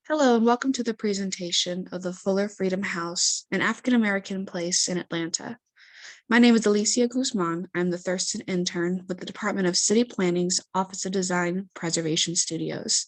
Hello, and welcome to the presentation of the Fuller Freedom House, an African American place in Atlanta. My name is Alicia Guzman. I'm the Thurston intern with the Department of City Planning's Office of Design Preservation Studios.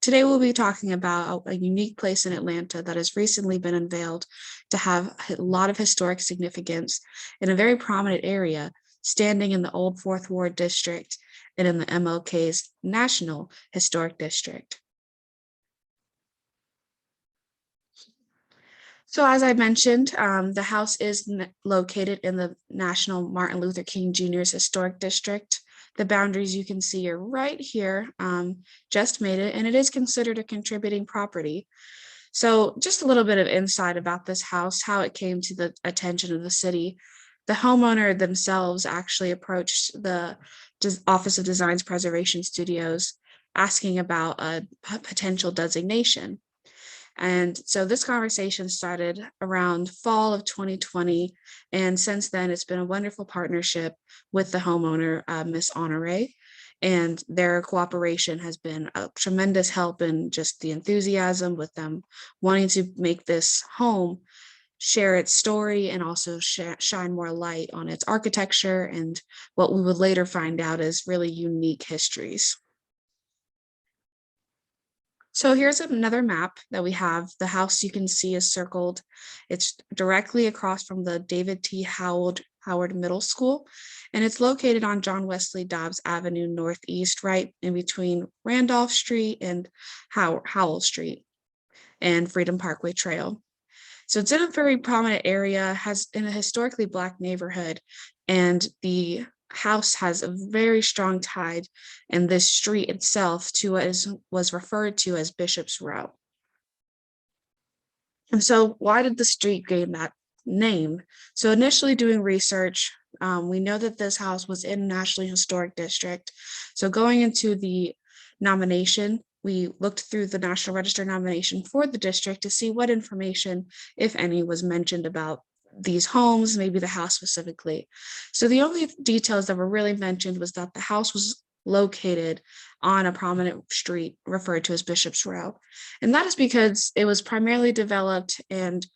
Today, we'll be talking about a unique place in Atlanta that has recently been unveiled to have a lot of historic significance in a very prominent area, standing in the Old Fourth Ward District and in the MLK's National Historic District. So as I mentioned, the house is located in the National Martin Luther King Jr.'s Historic District. The boundaries you can see are right here, just made it, and it is considered a contributing property. So just a little bit of insight about this house, how it came to the attention of the city. The homeowner themselves actually approached the Office of Design's Preservation Studios asking about a potential designation. And so this conversation started around fall of 2020. And since then, it's been a wonderful partnership with the homeowner, Miss Honore. And their cooperation has been a tremendous help in just the enthusiasm with them wanting to make this home share its story and also shine more light on its architecture and what we would later find out is really unique histories. So here's another map that we have. The house you can see is circled. It's directly across from the David T. Howard Middle School, and it's located on John Wesley Dobbs Avenue Northeast, right in between Randolph Street and Howell Street and Freedom Parkway Trail. So it's in a very prominent area, has in a historically Black neighborhood, and the house has a very strong tie in this street itself to what was referred to as Bishop's Row. And so why did the street gain that name? So initially doing research, we know that this house was in National Historic District. So going into the nomination, we looked through the National Register nomination for the district to see what information, if any, was mentioned about these homes, maybe the house specifically. So the only details that were really mentioned was that the house was located on a prominent street referred to as Bishop's Row. And that is because it was primarily developed and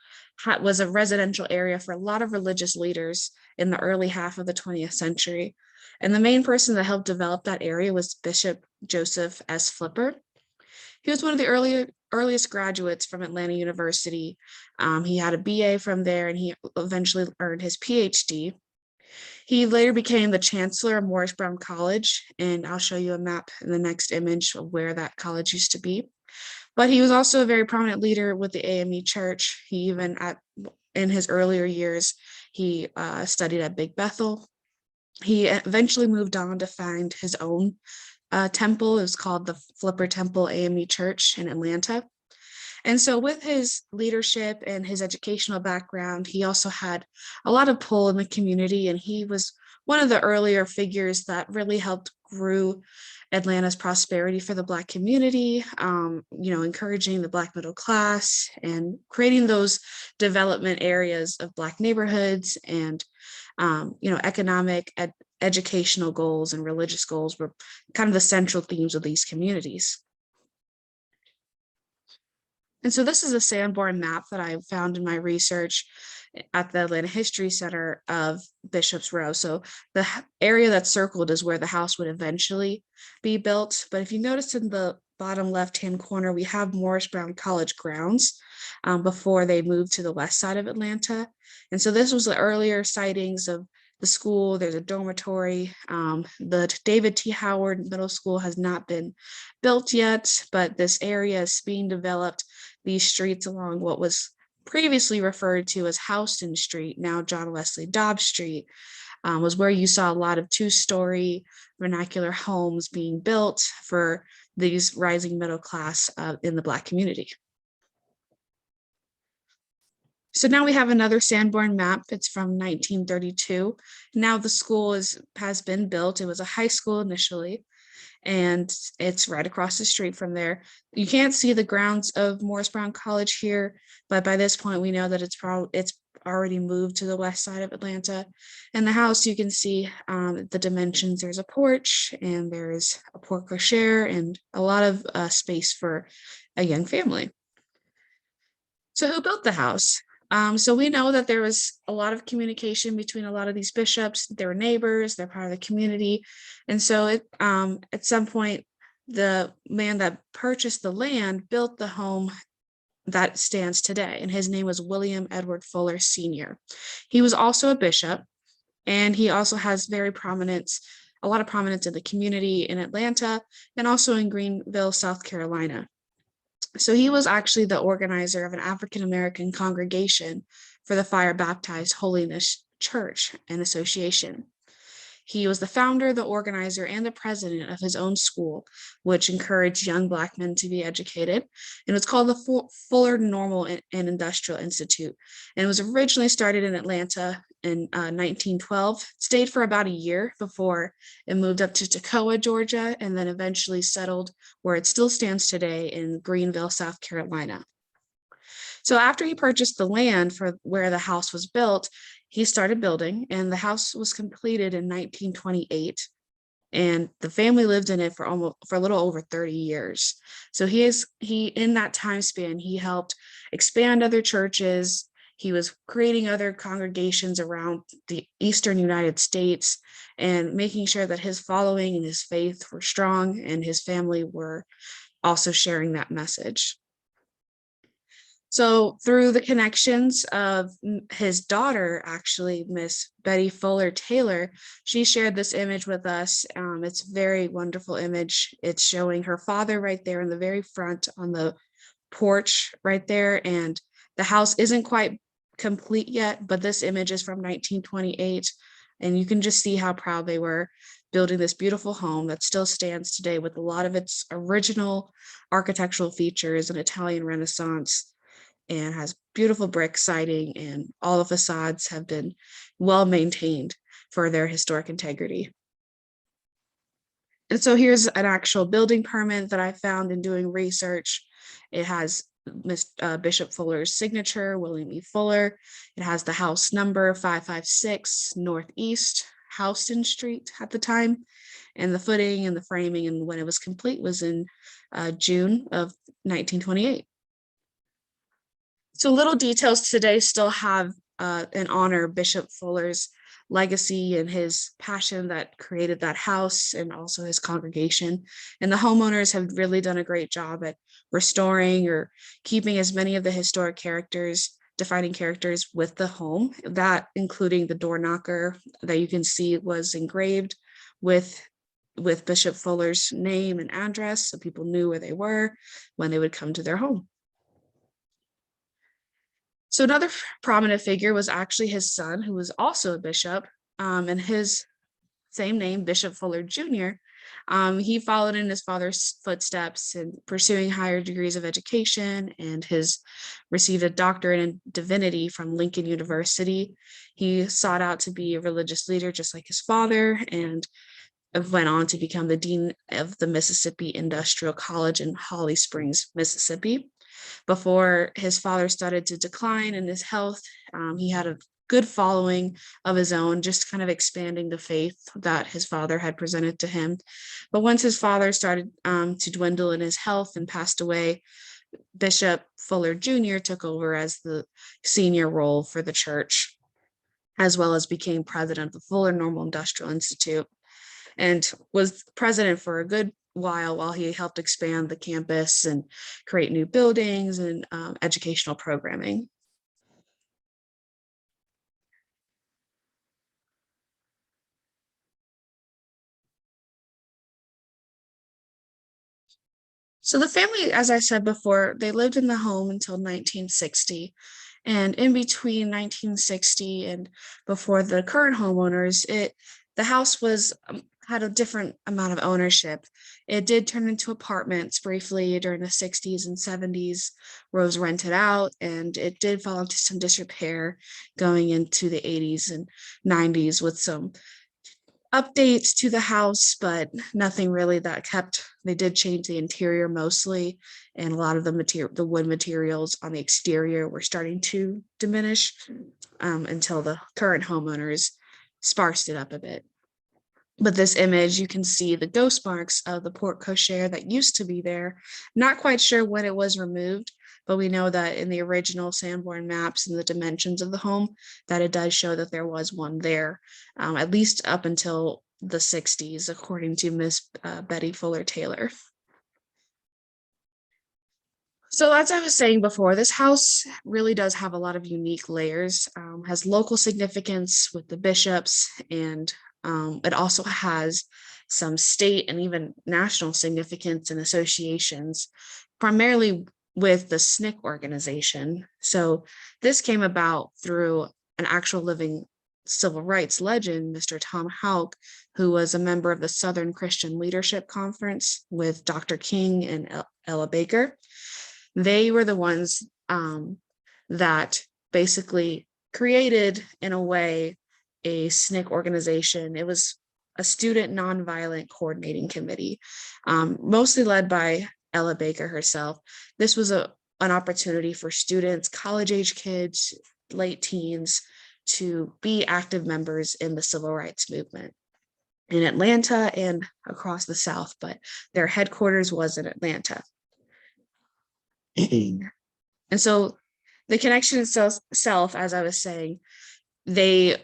was a residential area for a lot of religious leaders in the early half of the 20th century. And the main person that helped develop that area was Bishop Joseph S. Flipper. He was one of the earliest graduates from Atlanta University. He had a BA from there and he eventually earned his PhD. He later became the chancellor of Morris Brown College, and I'll show you a map in the next image of where that college used to be. But he was also a very prominent leader with the AME Church. He even, in his earlier years, he studied at Big Bethel. He eventually moved on to find his own temple. It was called the Flipper Temple AME Church in Atlanta. And so with his leadership and his educational background, he also had a lot of pull in the community, and he was one of the earlier figures that really helped grew Atlanta's prosperity for the Black community, encouraging the Black middle class and creating those development areas of Black neighborhoods and, economic, educational goals and religious goals were kind of the central themes of these communities. And so this is a Sanborn map that I found in my research at the Atlanta History Center of Bishop's Row. So the area that's circled is where the house would eventually be built. But if you notice in the bottom left-hand corner, we have Morris Brown College grounds before they moved to the west side of Atlanta. And so this was the earlier sightings of the school. There's a dormitory. The David T. Howard Middle School has not been built yet, but this area is being developed. These streets along what was previously referred to as Houston Street, now John Wesley Dobbs Street, was where you saw a lot of two-story vernacular homes being built for these rising middle class in the Black community. So now we have another Sanborn map. It's from 1932. Now the school has been built. It was a high school initially. and it's right across the street from there. You can't see the grounds of Morris Brown College here, but by this point we know that it's already moved to the west side of Atlanta. And the house, you can see the dimensions. There's a porch and there's a porte cochere and a lot of space for a young family. So who built the house? So we know that there was a lot of communication between a lot of these bishops. They were neighbors, they're part of the community. And so at some point, the man that purchased the land built the home that stands today, and his name was William Edward Fuller Sr. He was also a bishop, and he also has a lot of prominence in the community in Atlanta and also in Greenville, South Carolina. So he was actually the organizer of an African American congregation for the Fire Baptized Holiness Church and Association. He was the founder, the organizer, and the president of his own school, which encouraged young Black men to be educated. And it was called the Fuller Normal and Industrial Institute. And it was originally started in Atlanta in 1912, stayed for about a year before it moved up to Toccoa, Georgia, and then eventually settled where it still stands today in Greenville, South Carolina. So after he purchased the land for where the house was built, he started building, and the house was completed in 1928. And the family lived in it for a little over 30 years. So he in that time span, he helped expand other churches. He was creating other congregations around the Eastern United States and making sure that his following and his faith were strong, and his family were also sharing that message. So through the connections of his daughter, actually, Miss Betty Fuller Taylor, she shared this image with us. It's a very wonderful image. It's showing her father right there in the very front on the porch right there. And the house isn't quite complete yet, but this image is from 1928. And you can just see how proud they were building this beautiful home that still stands today with a lot of its original architectural features and Italian Renaissance, and has beautiful brick siding, and all the facades have been well maintained for their historic integrity. And so here's an actual building permit that I found in doing research. It has Bishop Fuller's signature, William E. Fuller. It has the house number 556 Northeast Houston Street at the time. And the footing and the framing and when it was complete was in June of 1928. So little details today still have and honor Bishop Fuller's legacy and his passion that created that house, and also his congregation. And the homeowners have really done a great job at restoring or keeping as many of the historic characters, defining characters with the home, that including the door knocker that you can see was engraved with Bishop Fuller's name and address, so people knew where they were when they would come to their home. So another prominent figure was actually his son, who was also a bishop, and his same name, Bishop Fuller Jr. He followed in his father's footsteps in pursuing higher degrees of education, and received a doctorate in divinity from Lincoln University. He sought out to be a religious leader just like his father, and went on to become the dean of the Mississippi Industrial College in Holly Springs, Mississippi. Before his father started to decline in his health, he had a good following of his own, just kind of expanding the faith that his father had presented to him. But once his father started to dwindle in his health and passed away, Bishop Fuller Jr. took over as the senior role for the church, as well as became president of the Fuller Normal Industrial Institute, and was president for a good while he helped expand the campus and create new buildings and educational programming. So the family, as I said before, they lived in the home until 1960. And in between 1960 and before the current homeowners, the house had a different amount of ownership. It did turn into apartments briefly during the 60s and 70s, where it was rented out, and it did fall into some disrepair going into the 80s and 90s with some updates to the house, but nothing really that kept. They did change the interior mostly, and a lot of the wood materials on the exterior were starting to diminish until the current homeowners sparsed it up a bit. But this image, you can see the ghost marks of the porte cochere that used to be there. Not quite sure when it was removed, but we know that in the original Sanborn maps and the dimensions of the home, that it does show that there was one there, at least up until the 60s, according to Miss Betty Fuller Taylor. So as I was saying before, this house really does have a lot of unique layers, has local significance with the bishops, and it also has some state and even national significance and associations, primarily with the SNCC organization. So this came about through an actual living civil rights legend, Mr. Tom Houck, who was a member of the Southern Christian Leadership Conference with Dr. King and Ella Baker. They were the ones that basically created, in a way, a SNCC organization. It was a student nonviolent coordinating committee, mostly led by Ella Baker herself. This was an opportunity for students, college-age kids, late teens, to be active members in the civil rights movement in Atlanta and across the South, but their headquarters was in Atlanta. And so the connection itself, as I was saying, they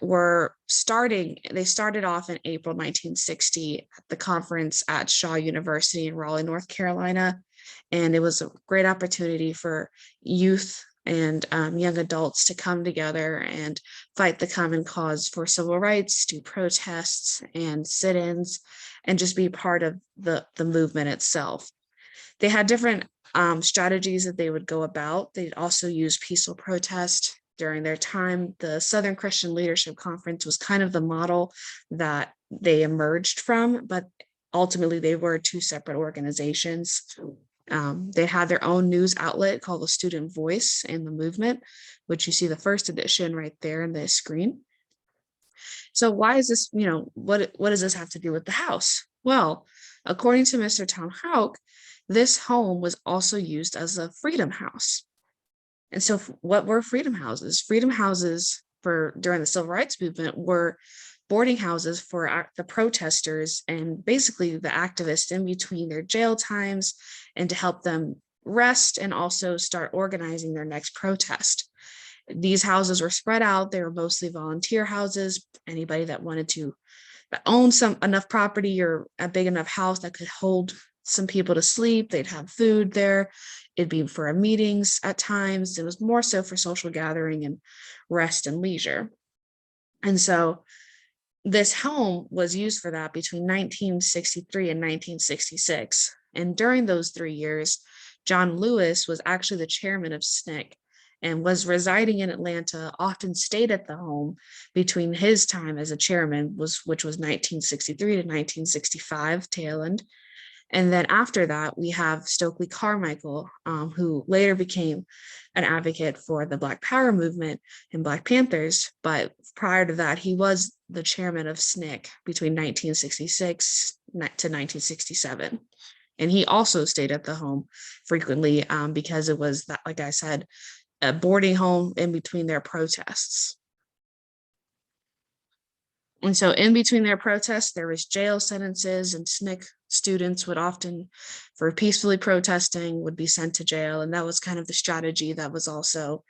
started off in April 1960 at the conference at Shaw University in Raleigh, North Carolina. And it was a great opportunity for youth and young adults to come together and fight the common cause for civil rights, do protests and sit-ins, and just be part of the movement itself. They had different strategies that they would go about. They'd also use peaceful protest during their time. The Southern Christian Leadership Conference was kind of the model that they emerged from, but ultimately they were two separate organizations. They had their own news outlet called the Student Voice in the Movement, which you see the first edition right there in the screen. So why is this, what does this have to do with the house? Well, according to Mr. Tom Houck, this home was also used as a freedom house. And so what were freedom houses? Freedom houses during the civil rights movement were boarding houses for the protesters and basically the activists in between their jail times, and to help them rest and also start organizing their next protest. These houses were spread out. They were mostly volunteer houses. Anybody that wanted to own enough property or a big enough house that could hold some people to sleep, they'd have food there. It'd be for meetings at times. It was more so for social gathering and rest and leisure. And so this home was used for that between 1963 and 1966. And during those 3 years, John Lewis was actually the chairman of SNCC and was residing in Atlanta, often stayed at the home between his time as a chairman, which was 1963 to 1965, tail end. And then after that, we have Stokely Carmichael, who later became an advocate for the Black Power movement and Black Panthers. But prior to that, he was the chairman of SNCC between 1966 to 1967. And he also stayed at the home frequently because it was, that, like I said, a boarding home in between their protests. And so in between their protests, there was jail sentences, and SNCC students would often, for peacefully protesting, would be sent to jail. And that was kind of the strategy that was also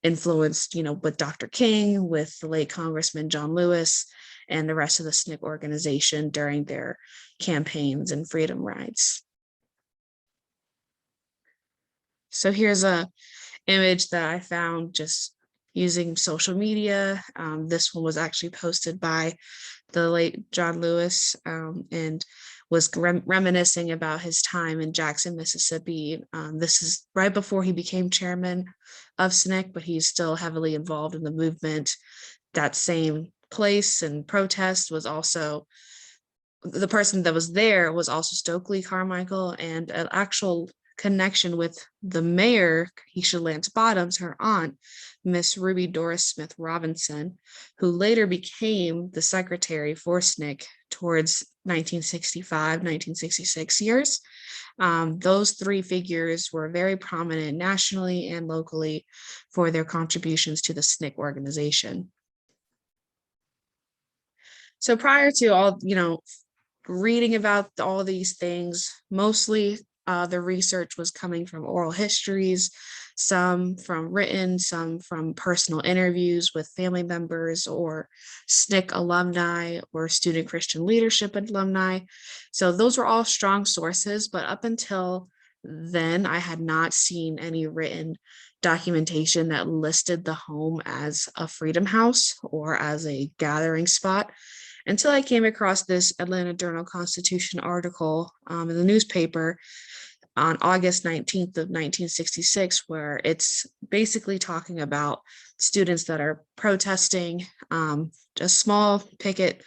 influenced, with Dr. King, with the late Congressman John Lewis, and the rest of the SNCC organization during their campaigns and freedom rides. So here's a image that I found just using social media. This one was actually posted by the late John Lewis and was reminiscing about his time in Jackson, Mississippi. This is right before he became chairman of SNCC, but he's still heavily involved in the movement. That same place and protest was also, the person that was there was also Stokely Carmichael, and an actual connection with the mayor, Keisha Lance Bottoms, her aunt, Miss Ruby Doris Smith Robinson, who later became the secretary for SNCC towards 1965, 1966 years. Those three figures were very prominent nationally and locally for their contributions to the SNCC organization. So prior to all, reading about all these things, mostly the research was coming from oral histories, some from written, some from personal interviews with family members or SNCC alumni or Student Christian Leadership alumni. So those were all strong sources, but up until then, I had not seen any written documentation that listed the home as a Freedom House or as a gathering spot until I came across this Atlanta Journal-Constitution article in the newspaper on August 19th of 1966, where it's basically talking about students that are protesting a small picketing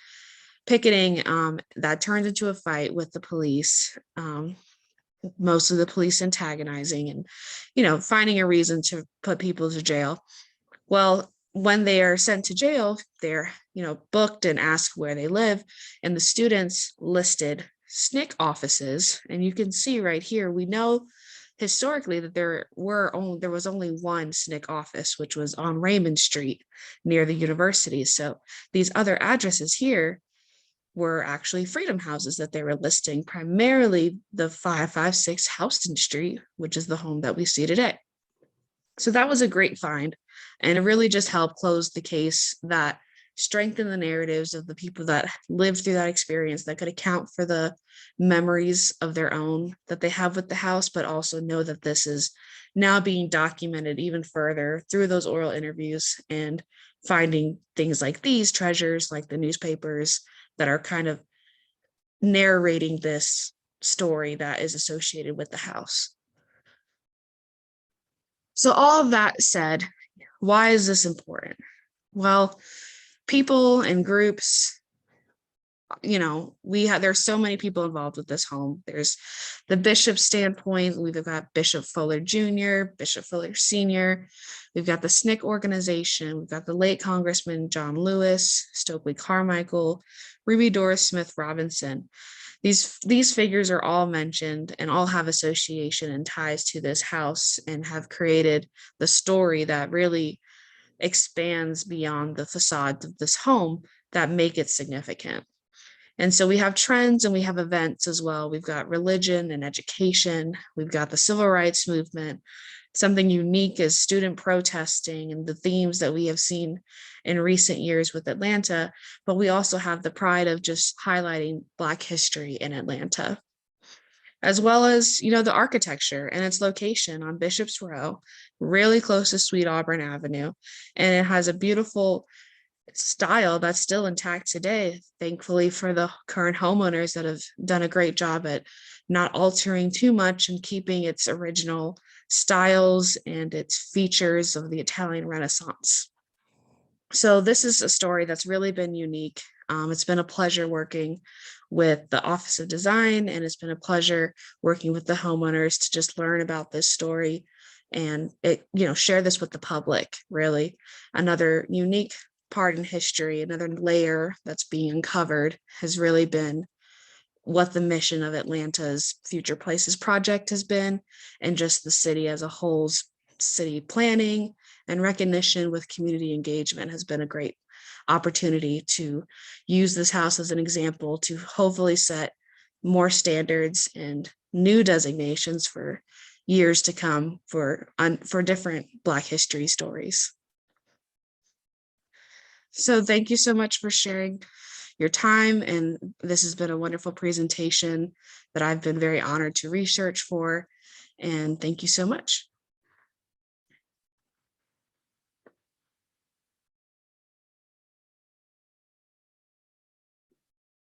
that turned into a fight with the police, most of the police antagonizing and, finding a reason to put people to jail. Well, when they are sent to jail, they're, booked and asked where they live, and the students listed SNCC offices. And you can see right here, we know historically that there was only one SNCC office, which was on Raymond Street near the university. So these other addresses here were actually Freedom Houses that they were listing, primarily the 556 Houston Street, which is the home that we see today. So that was a great find, and it really just helped close the case that strengthened the narratives of the people that lived through that experience, that could account for the memories of their own that they have with the house, but also know that this is now being documented even further through those oral interviews and finding things like these treasures, like the newspapers that are kind of narrating this story that is associated with the house. So all of that said, why is this important? Well, people and groups, there's so many people involved with this home. There's the bishop's standpoint. We've got Bishop Fuller Jr., Bishop Fuller Sr. We've got the SNCC organization. We've got the late Congressman John Lewis, Stokely Carmichael, Ruby Doris Smith Robinson. These figures are all mentioned and all have association and ties to this house and have created the story that really expands beyond the facade of this home that make it significant. And so we have trends and we have events as well. We've got religion and education. We've got the civil rights movement. Something unique is student protesting and the themes that we have seen in recent years with Atlanta. But we also have the pride of just highlighting Black history in Atlanta, as well as, the architecture and its location on Bishop's Row, really close to Sweet Auburn Avenue. And it has a beautiful style that's still intact today, thankfully for the current homeowners that have done a great job at not altering too much and keeping its original styles and its features of the Italian Renaissance. So this is a story that's really been unique. It's been a pleasure working with the Office of Design, and it's been a pleasure working with the homeowners to just learn about this story and share this with the public. Really, another unique part in history, another layer that's being uncovered has really been what the mission of Atlanta's Future Places project has been, and just the city as a whole's city planning and recognition with community engagement has been a great opportunity to use this house as an example to hopefully set more standards and new designations for years to come for different Black history stories. So thank you so much for sharing your time. And this has been a wonderful presentation that I've been very honored to research for. And thank you so much.